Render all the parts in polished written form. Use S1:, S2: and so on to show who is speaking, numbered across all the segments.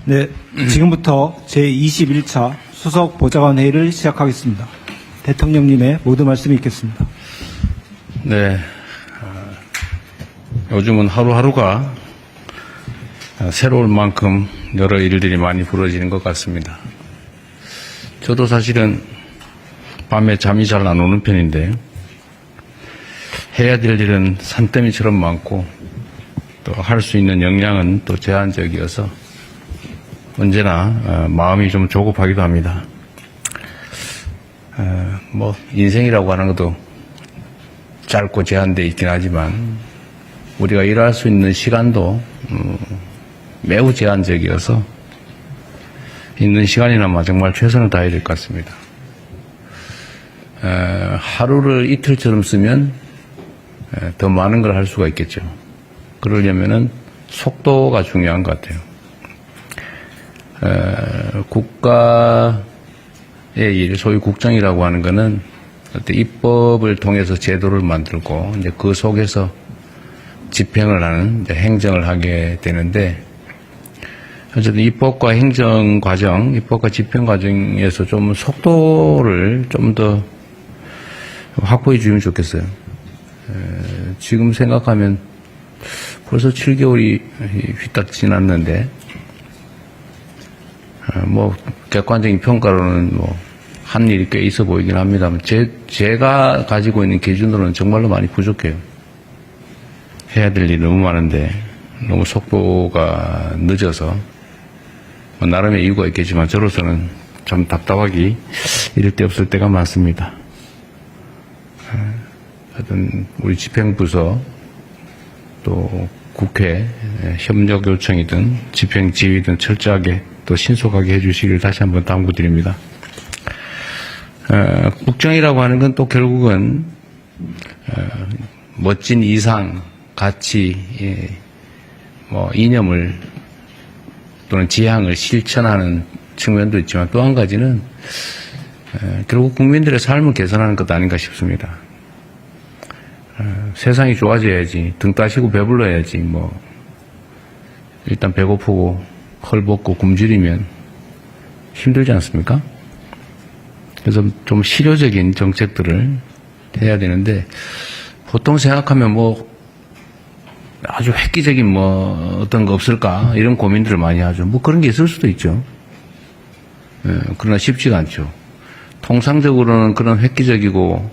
S1: 네, 지금부터 제21차 수석 보좌관 회의를 시작하겠습니다. 대통령님의 모든 말씀이 있겠습니다.
S2: 네, 요즘은 하루하루가 새로울 만큼 여러 일들이 많이 벌어지는 것 같습니다. 저도 사실은 밤에 잠이 잘 안 오는 편인데 해야 될 일은 산더미처럼 많고 또 할 수 있는 역량은 또 제한적이어서 언제나 마음이 좀 조급하기도 합니다. 뭐 인생이라고 하는 것도 짧고 제한되어 있긴 하지만 우리가 일할 수 있는 시간도 매우 제한적이어서 있는 시간이나마 정말 최선을 다해야 될 것 같습니다. 하루를 이틀처럼 쓰면 더 많은 걸 할 수가 있겠죠. 그러려면은 속도가 중요한 것 같아요. 국가의 일, 소위 국정이라고 하는 거는 어떤 입법을 통해서 제도를 만들고 이제 그 속에서 집행을 하는 이제 행정을 하게 되는데, 어쨌든 입법과 행정 과정, 입법과 집행 과정에서 좀 속도를 좀 더 확보해 주면 좋겠어요. 지금 생각하면 벌써 7개월이 휘딱 지났는데, 뭐 객관적인 평가로는 뭐 한 일이 꽤 있어 보이긴 합니다만 제가 가지고 있는 기준으로는 정말로 많이 부족해요. 해야 될 일이 너무 많은데 너무 속도가 늦어서 뭐 나름의 이유가 있겠지만 저로서는 참 답답하기 이럴 데 없을 때가 많습니다. 하여튼 우리 집행부서 또 국회 협력 요청이든 집행 지휘든 철저하게 또 신속하게 해주시기를 다시 한번 당부드립니다. 국정이라고 하는 건 또 결국은 멋진 이상, 가치, 뭐 이념을 또는 지향을 실천하는 측면도 있지만 또 한 가지는 결국 국민들의 삶을 개선하는 것 아닌가 싶습니다. 세상이 좋아져야지, 등 따시고 배불러야지, 뭐 일단 배고프고 헐벗고 굶주리면 힘들지 않습니까? 그래서 좀 실효적인 정책들을 해야 되는데, 보통 생각하면 뭐 아주 획기적인 뭐 어떤 거 없을까 이런 고민들을 많이 하죠. 뭐 그런 게 있을 수도 있죠. 그러나 쉽지가 않죠. 통상적으로는 그런 획기적이고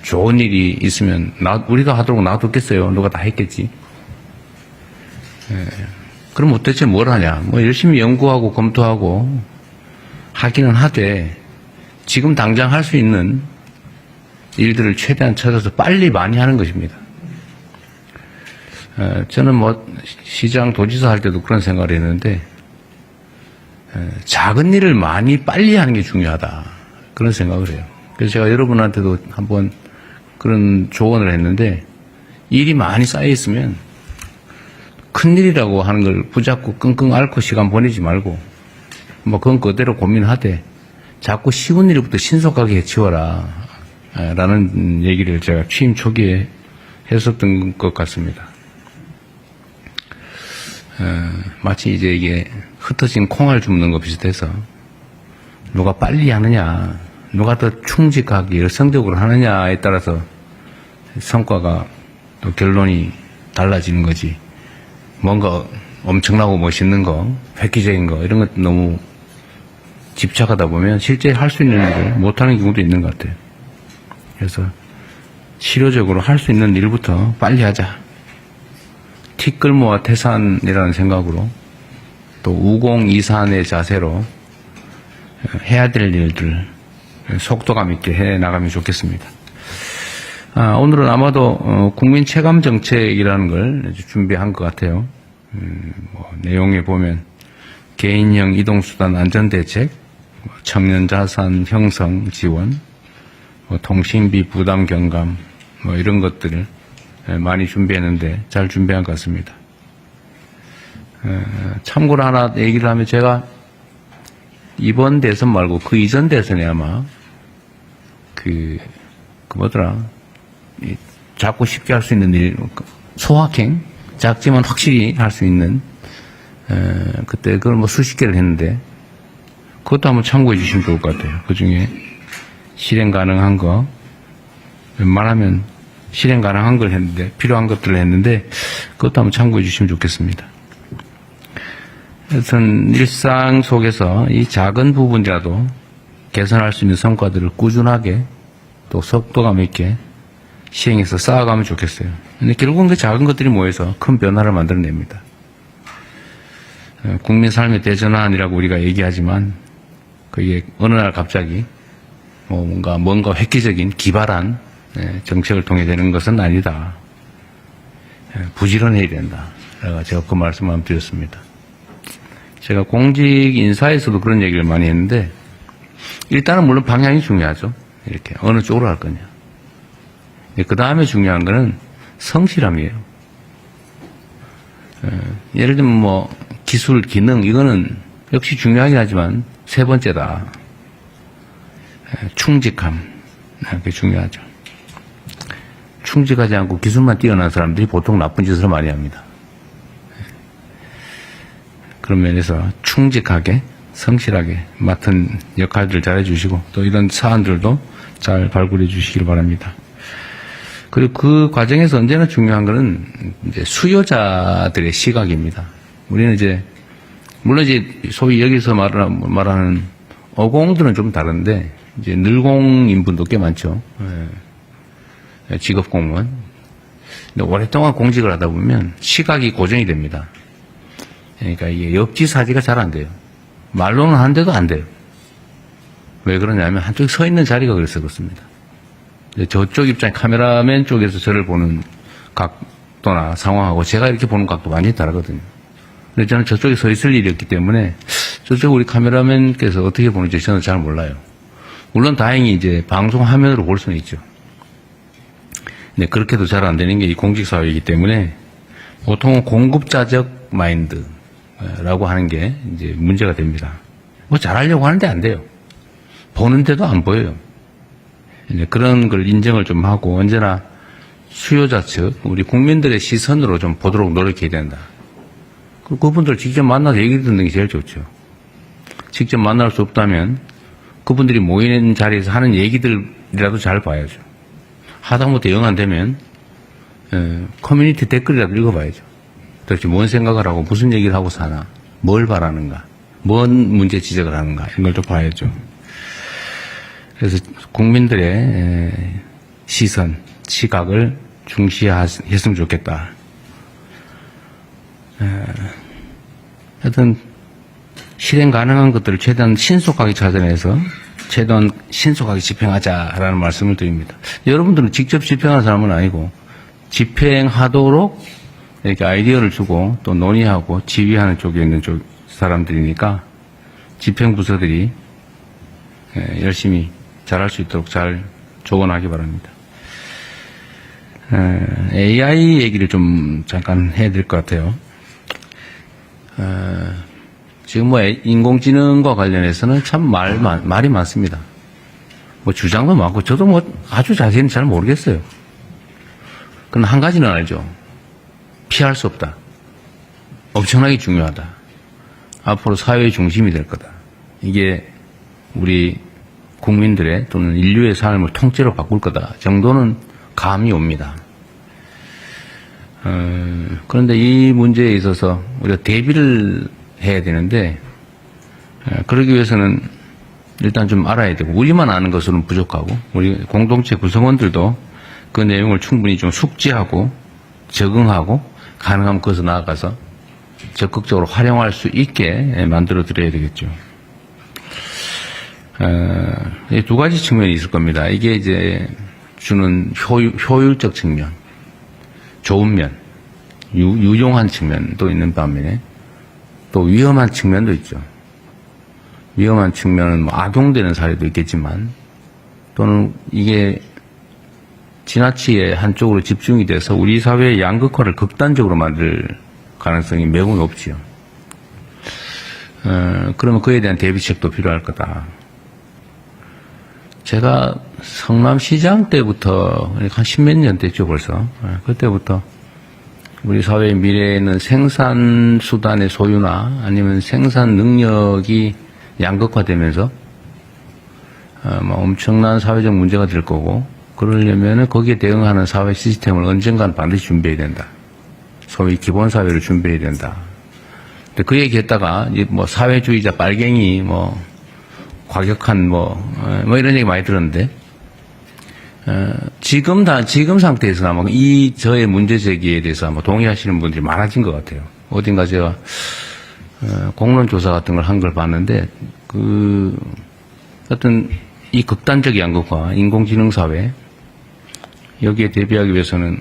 S2: 좋은 일이 있으면 우리가 하도록 놔뒀겠어요. 누가 다 했겠지. 그럼 도대체 뭘 하냐? 뭐 열심히 연구하고 검토하고 하기는 하되 지금 당장 할 수 있는 일들을 최대한 찾아서 빨리 많이 하는 것입니다. 저는 뭐 시장 도지사 할 때도 그런 생각을 했는데 작은 일을 많이 빨리 하는 게 중요하다 그런 생각을 해요. 그래서 제가 여러분한테도 한번 그런 조언을 했는데, 일이 많이 쌓여 있으면 큰일이라고 하는 걸 붙잡고 끙끙 앓고 시간 보내지 말고 뭐 그건 그대로 고민하되 자꾸 쉬운 일부터 신속하게 해치워라 라는 얘기를 제가 취임 초기에 했었던 것 같습니다. 마치 이제 이게 흩어진 콩알 줍는 거 비슷해서 누가 빨리 하느냐, 누가 더 충직하게 열성적으로 하느냐에 따라서 성과가 또 결론이 달라지는 거지. 뭔가 엄청나고 멋있는 거, 획기적인 거 이런 것 너무 집착하다 보면 실제 할 수 있는 일을 못하는 경우도 있는 것 같아요. 그래서 실효적으로 할 수 있는 일부터 빨리 하자. 티끌모아 태산이라는 생각으로 또 우공이산의 자세로 해야 될 일들 속도감 있게 해 나가면 좋겠습니다. 오늘은 아마도 국민 체감 정책이라는 걸 준비한 것 같아요. 뭐 내용에 보면 개인형 이동수단 안전대책, 청년자산 형성 지원, 통신비 부담 경감, 뭐 이런 것들을 많이 준비했는데 잘 준비한 것 같습니다. 참고로 하나 얘기를 하면 제가 이번 대선 말고 그 이전 대선에 아마 작고 쉽게 할 수 있는 일, 소확행, 작지만 확실히 할 수 있는 그때 그걸 뭐 수십 개를 했는데 그것도 한번 참고해 주시면 좋을 것 같아요. 그 중에 실행 가능한 거, 웬만하면 실행 가능한 걸 했는데, 필요한 것들을 했는데, 그것도 한번 참고해 주시면 좋겠습니다. 하여튼, 일상 속에서 이 작은 부분이라도 개선할 수 있는 성과들을 꾸준하게 또 속도감 있게 시행해서 쌓아가면 좋겠어요. 근데 결국은 그 작은 것들이 모여서 큰 변화를 만들어냅니다. 국민 삶의 대전환이라고 우리가 얘기하지만, 그게 어느 날 갑자기 뭔가 획기적인 기발한 정책을 통해 되는 것은 아니다. 부지런해야 된다. 제가 그 말씀을 한번 드렸습니다. 제가 공직 인사에서도 그런 얘기를 많이 했는데 일단은 물론 방향이 중요하죠. 이렇게 어느 쪽으로 할 거냐. 그 다음에 중요한 거는 성실함이에요. 예를 들면 뭐 기술, 기능 이거는 역시 중요하긴 하지만 세 번째다. 충직함. 그게 중요하죠. 충직하지 않고 기술만 뛰어난 사람들이 보통 나쁜 짓을 많이 합니다. 그런 면에서 충직하게, 성실하게 맡은 역할들을 잘 해주시고 또 이런 사안들도 잘 발굴해 주시길 바랍니다. 그리고 그 과정에서 언제나 중요한 것은 이제 수요자들의 시각입니다. 우리는 이제 물론 이제 소위 여기서 말하는 어공들은 좀 다른데 이제 늘공인 분도 꽤 많죠. 직업 공무원. 근데 오랫동안 공직을 하다 보면 시각이 고정이 됩니다. 그러니까 이게 역지사지가 잘 안 돼요. 말로는 하는데도 안 돼요. 왜 그러냐면 한쪽에 서 있는 자리가 그래서 그렇습니다. 저쪽 입장 카메라맨 쪽에서 저를 보는 각도나 상황하고 제가 이렇게 보는 각도 완전히 다르거든요. 근데 저는 저쪽에 서 있을 일이 없기 때문에 저쪽 우리 카메라맨께서 어떻게 보는지 저는 잘 몰라요. 물론 다행히 이제 방송 화면으로 볼 수는 있죠. 근데 그렇게도 잘 안 되는 게 이 공직사회이기 때문에 보통은 공급자적 마인드라고 하는 게 이제 문제가 됩니다. 뭐 잘하려고 하는데 안 돼요. 보는데도 안 보여요. 이제 그런 걸 인정을 좀 하고 언제나 수요자 측, 우리 국민들의 시선으로 좀 보도록 노력해야 된다. 그분들 직접 만나서 얘기 듣는 게 제일 좋죠. 직접 만날 수 없다면 그분들이 모이는 자리에서 하는 얘기들이라도 잘 봐야죠. 하다못해 영 안 되면 커뮤니티 댓글이라도 읽어봐야죠. 도대체 뭔 생각을 하고 무슨 얘기를 하고 사나, 뭘 바라는가, 뭔 문제 지적을 하는가 이런 걸 좀 봐야죠. 그래서 국민들의 시선, 시각을 중시했으면 좋겠다. 하여튼 실행 가능한 것들을 최대한 신속하게 찾아내서 최대한 신속하게 집행하자라는 말씀을 드립니다. 여러분들은 직접 집행하는 사람은 아니고 집행하도록 이렇게 아이디어를 주고 또 논의하고 지휘하는 쪽에 있는 사람들이니까 집행부서들이 열심히 잘할 수 있도록 잘 조언하기 바랍니다. AI 얘기를 좀 잠깐 해야 될 것 같아요. 지금 뭐 인공지능과 관련해서는 참 말이 많습니다. 뭐 주장도 많고 저도 뭐 아주 자세히는 잘 모르겠어요. 그러나 한 가지는 알죠. 피할 수 없다. 엄청나게 중요하다. 앞으로 사회의 중심이 될 거다. 이게 우리 국민들의 또는 인류의 삶을 통째로 바꿀 거다 정도는 감이 옵니다. 그런데 이 문제에 있어서 우리가 대비를 해야 되는데 그러기 위해서는 일단 좀 알아야 되고 우리만 아는 것으로는 부족하고 우리 공동체 구성원들도 그 내용을 충분히 좀 숙지하고 적응하고 가능하면 그것을 나아가서 적극적으로 활용할 수 있게 만들어 드려야 되겠죠. 두 가지 측면이 있을 겁니다. 이게 이제 주는 효율적 측면, 좋은 면, 유용한 측면도 있는 반면에 또 위험한 측면도 있죠. 위험한 측면은 뭐 악용되는 사례도 있겠지만 또는 이게 지나치게 한쪽으로 집중이 돼서 우리 사회의 양극화를 극단적으로 만들 가능성이 매우 높지요. 그러면 그에 대한 대비책도 필요할 거다. 제가 성남시장 때부터 한 십몇 년 됐죠 벌써. 그때부터 우리 사회의 미래에는 생산 수단의 소유나 아니면 생산 능력이 양극화되면서 뭐 엄청난 사회적 문제가 될 거고, 그러려면은 거기에 대응하는 사회 시스템을 언젠간 반드시 준비해야 된다. 소위 기본 사회를 준비해야 된다. 근데 그 얘기했다가 뭐 사회주의자 빨갱이 뭐 과격한 뭐 이런 얘기 많이 들었는데, 지금 상태에서 아마 이 저의 문제 제기에 대해서 아마 동의하시는 분들이 많아진 것 같아요. 어딘가 제가 공론 조사 같은 걸 한 걸 봤는데, 어떤 이 극단적 양극화, 인공지능 사회, 여기에 대비하기 위해서는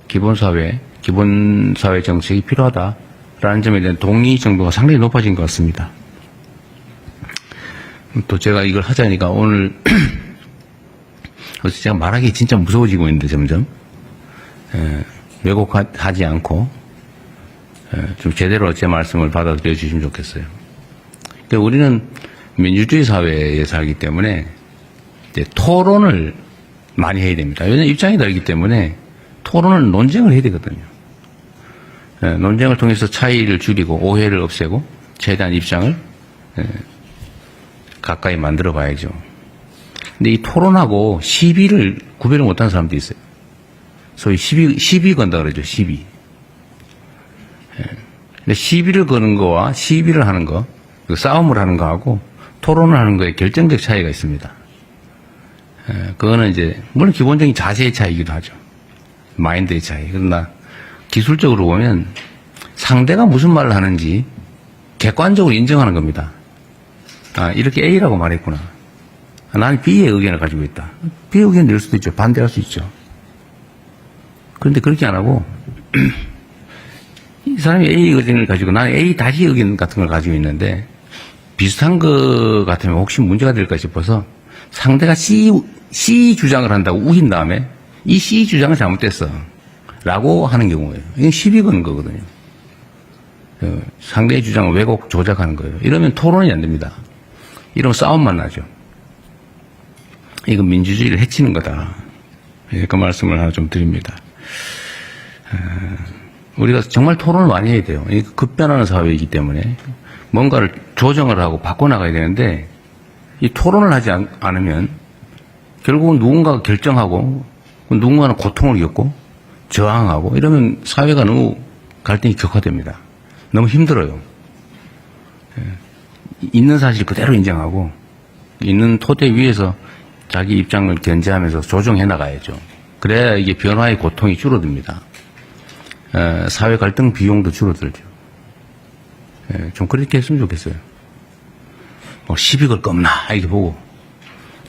S2: 기본 사회 정책이 필요하다라는 점에 대한 동의 정도가 상당히 높아진 것 같습니다. 또 제가 이걸 하자니까 오늘 그래서 제가 말하기 진짜 무서워지고 있는데 점점 왜곡하지 않고 좀 제대로 제 말씀을 받아들여 주시면 좋겠어요. 그러니까 우리는 민주주의 사회에 살기 때문에 이제 토론을 많이 해야 됩니다. 왜냐하면 입장이 다르기 때문에 토론을 논쟁을 해야 되거든요. 논쟁을 통해서 차이를 줄이고 오해를 없애고 최대한 입장을 가까이 만들어 봐야죠. 근데 이 토론하고 시비를 구별을 못하는 사람도 있어요. 소위 시비 건다 그러죠. 시비. 근데 시비를 거는 거와 시비를 하는 거, 싸움을 하는 거하고 토론을 하는 거에 결정적 차이가 있습니다. 그거는 이제 물론 기본적인 자세의 차이이기도 하죠. 마인드의 차이. 그러나 기술적으로 보면 상대가 무슨 말을 하는지 객관적으로 인정하는 겁니다. 아, 이렇게 A라고 말했구나. 나는 B의 의견을 가지고 있다. B의 의견을 낼 수도 있죠. 반대할 수 있죠. 그런데 그렇게 안 하고 이 사람이 A 의견을 가지고 나는 A 다시 의견 같은 걸 가지고 있는데 비슷한 거 같으면 혹시 문제가 될까 싶어서 상대가 C 주장을 한다고 우긴 다음에 이 C 주장은 잘못됐어 라고 하는 경우예요. 이건 시비 거는 거거든요. 상대의 주장을 왜곡 조작하는 거예요. 이러면 토론이 안 됩니다. 이러면 싸움만 나죠. 이건 민주주의를 해치는 거다. 그 말씀을 하나 좀 드립니다. 우리가 정말 토론을 많이 해야 돼요. 급변하는 사회이기 때문에 뭔가를 조정을 하고 바꿔나가야 되는데 이 토론을 하지 않으면 결국은 누군가가 결정하고 누군가는 고통을 겪고 저항하고 이러면 사회가 너무 갈등이 격화됩니다. 너무 힘들어요. 있는 사실 그대로 인정하고 있는 토대 위에서 자기 입장을 견제하면서 조정해 나가야죠. 그래야 이게 변화의 고통이 줄어듭니다. 사회 갈등 비용도 줄어들죠. 좀 그렇게 했으면 좋겠어요. 뭐 시비 걸 거 없나 이렇게 보고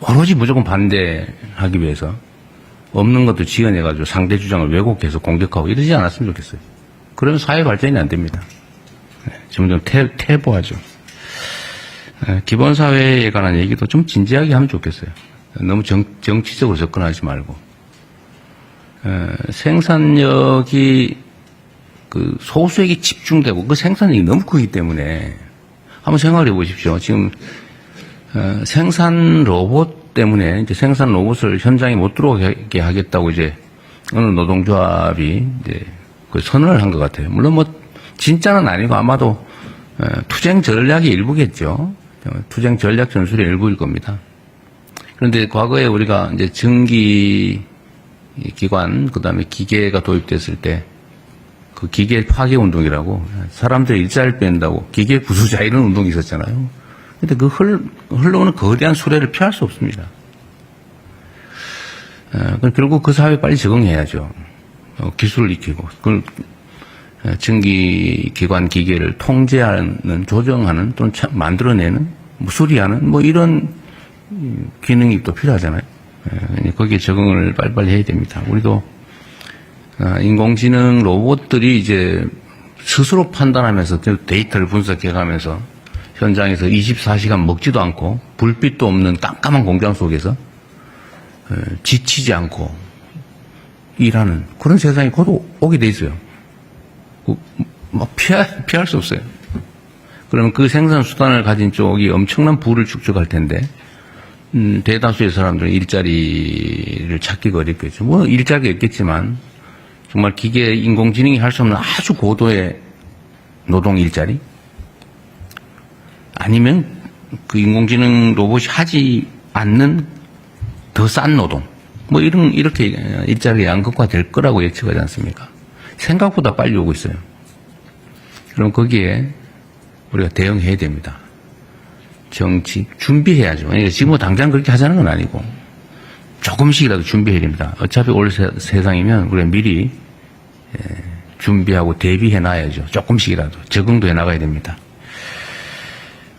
S2: 오로지 무조건 반대하기 위해서 없는 것도 지어내가지고 상대 주장을 왜곡해서 공격하고 이러지 않았으면 좋겠어요. 그러면 사회 발전이 안 됩니다. 점점 퇴보하죠. 기본 사회에 관한 얘기도 좀 진지하게 하면 좋겠어요. 너무 정치적으로 접근하지 말고. 생산력이 그 소수에게 집중되고 그 생산력이 너무 크기 때문에 한번 생각해 보십시오. 지금 생산 로봇 때문에 이제 생산 로봇을 현장에 못 들어오게 하겠다고 이제 어느 노동조합이 이제 그 선언을 한 것 같아요. 물론 뭐 진짜는 아니고 아마도 투쟁 전략의 일부겠죠. 투쟁 전략 전술의 일부일 겁니다. 그런데 과거에 우리가 이제 전기 기관 그다음에 기계가 도입됐을 때 그 기계 파괴 운동이라고 사람들이 일자리를 뺀다고 기계 부수자 이런 운동이 있었잖아요. 근데 그 흘러오는 거대한 수레를 피할 수 없습니다. 결국 그 사회에 빨리 적응해야죠. 기술을 익히고 그걸 전기기관 기계를 통제하는, 조정하는, 또는 만들어내는, 수리하는, 뭐 이런 기능이 또 필요하잖아요. 거기에 적응을 빨리빨리 해야 됩니다. 우리도 인공지능 로봇들이 이제 스스로 판단하면서 데이터를 분석해가면서 현장에서 24시간 먹지도 않고 불빛도 없는 깜깜한 공장 속에서 지치지 않고 일하는 그런 세상이 곧 오게 돼 있어요. 피할 수 없어요. 그러면 그 생산 수단을 가진 쪽이 엄청난 부를 축적할 텐데, 대다수의 사람들은 일자리를 찾기가 어렵겠죠. 뭐 일자리가 있겠지만 정말 기계 인공지능이 할 수 없는 아주 고도의 노동 일자리? 아니면 그 인공지능 로봇이 하지 않는 더 싼 노동? 뭐 이렇게 일자리가 양극화될 거라고 예측하지 않습니까? 생각보다 빨리 오고 있어요. 그럼 거기에 우리가 대응해야 됩니다. 정치, 준비해야죠. 지금 당장 그렇게 하자는 건 아니고, 조금씩이라도 준비해야 됩니다. 어차피 올 세상이면 우리가 미리 준비하고 대비해 놔야죠. 조금씩이라도 적응도 해 나가야 됩니다.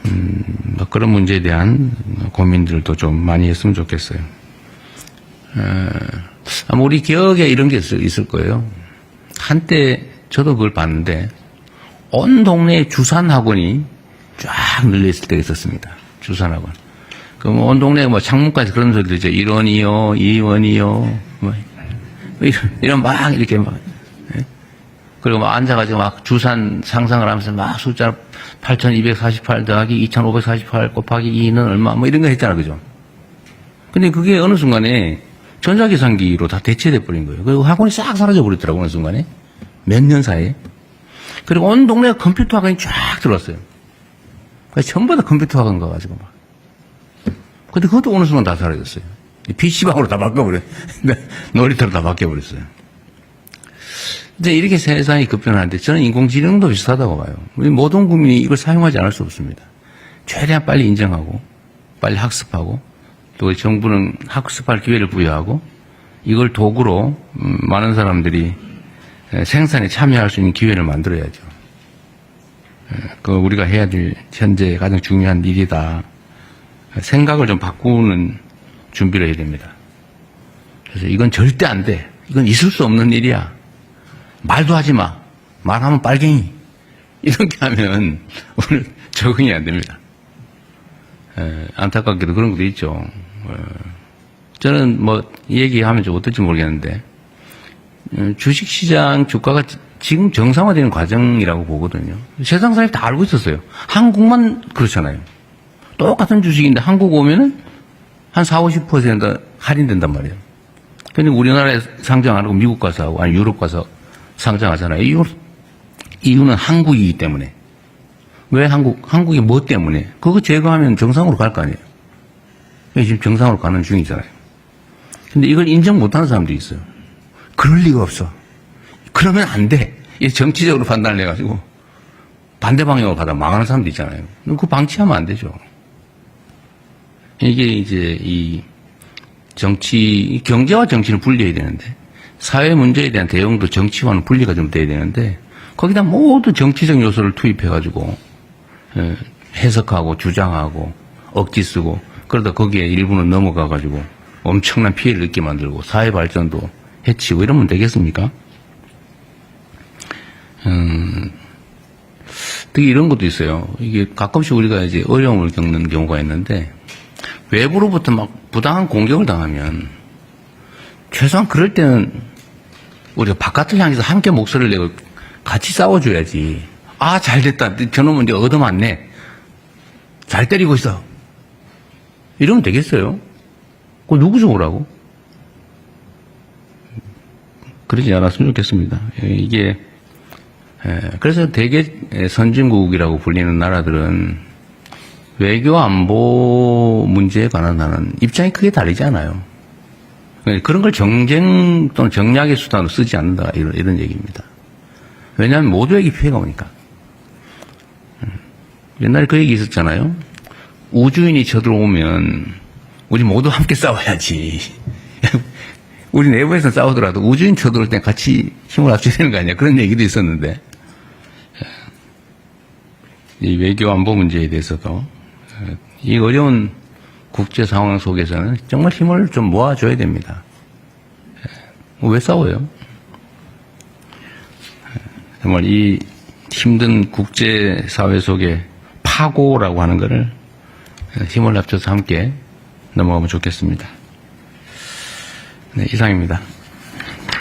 S2: 뭐 그런 문제에 대한 고민들도 좀 많이 했으면 좋겠어요. 아마 우리 기억에 이런 게 있을 거예요. 한때 저도 그걸 봤는데 온 동네에 주산학원이 쫙 늘려있을 때가 있었습니다. 주산학원. 그럼 온 동네에 뭐 창문까지 그런 소리 들죠. 1원이요, 2원이요, 뭐 이런 막 이렇게 막. 그리고 막 앉아가지고 막 주산 상상을 하면서 막 숫자 8248 더하기 2548 곱하기 2는 얼마 뭐 이런 거 했잖아. 그죠? 근데 그게 어느 순간에 전자계산기로 다 대체돼 버린 거예요. 그리고 학원이 싹 사라져 버리더라고, 어느 순간에. 몇 년 사이에. 그리고 온 동네가 컴퓨터 학원이 쫙 들어왔어요. 전부 다 컴퓨터 학원 가가지고 막. 근데 그것도 어느 순간 다 사라졌어요. PC방으로 다 바꿔버려요. 놀이터로 다 바뀌어버렸어요. 이제 이렇게 세상이 급변하는데 저는 인공지능도 비슷하다고 봐요. 우리 모든 국민이 이걸 사용하지 않을 수 없습니다. 최대한 빨리 인정하고, 빨리 학습하고, 또 정부는 학습할 기회를 부여하고, 이걸 도구로 많은 사람들이 생산에 참여할 수 있는 기회를 만들어야죠. 그 우리가 해야 될 현재 가장 중요한 일이다. 생각을 좀 바꾸는 준비를 해야 됩니다. 그래서 이건 절대 안 돼. 이건 있을 수 없는 일이야. 말도 하지 마. 말하면 빨갱이. 이렇게 하면 오늘 적응이 안 됩니다. 안타깝게도 그런 것도 있죠. 저는 뭐 얘기하면 좀 어떨지 모르겠는데 주식시장 주가가 지금 정상화되는 과정이라고 보거든요. 세상 사람이 다 알고 있었어요. 한국만 그렇잖아요. 똑같은 주식인데 한국 오면은 한 40~50% 할인된단 말이에요. 근데 우리나라에 상장 안 하고 미국 가서 하고 아니 유럽 가서 상장하잖아요. 이유는 한국이기 때문에. 왜 한국이 뭐 때문에? 그거 제거하면 정상으로 갈 거 아니에요. 지금 정상으로 가는 중이잖아요. 근데 이걸 인정 못하는 사람들이 있어요. 그럴 리가 없어. 그러면 안 돼. 이 정치적으로 판단을 해가지고 반대 방향으로 가다 망하는 사람도 있잖아요. 그거 방치하면 안 되죠. 이게 이제 이 경제와 정치는 분리해야 되는데 사회 문제에 대한 대응도 정치와는 분리가 좀 돼야 되는데 거기다 모두 정치적 요소를 투입해가지고 해석하고 주장하고 억지 쓰고 그러다 거기에 일부는 넘어가가지고 엄청난 피해를 입게 만들고 사회 발전도 해치고 이러면 되겠습니까? 특히 이런 것도 있어요. 이게 가끔씩 우리가 이제 어려움을 겪는 경우가 있는데 외부로부터 막 부당한 공격을 당하면 최소한 그럴 때는 우리가 바깥을 향해서 함께 목소리를 내고 같이 싸워줘야지. 아, 잘 됐다. 저놈은 이제 얻어맞네. 잘 때리고 있어. 이러면 되겠어요? 그거 누구 좋으라고? 그러지 않았으면 좋겠습니다. 이게, 그래서 대개 선진국이라고 불리는 나라들은 외교 안보 문제에 관한 하는 입장이 크게 다르지 않아요. 그런 걸 정쟁 또는 정략의 수단으로 쓰지 않는다. 이런 얘기입니다. 왜냐하면 모두에게 피해가 오니까. 옛날에 그 얘기 있었잖아요. 우주인이 쳐들어오면 우리 모두 함께 싸워야지. 우리 내부에서 싸우더라도 우주인 쳐들어올 때 같이 힘을 합쳐야 되는 거 아니야. 그런 얘기도 있었는데 이 외교 안보 문제에 대해서도 이 어려운 국제 상황 속에서는 정말 힘을 좀 모아줘야 됩니다. 왜 싸워요? 정말 이 힘든 국제사회 속에 파고라고 하는 것을 힘을 합쳐서 함께 넘어가면 좋겠습니다. 네, 이상입니다.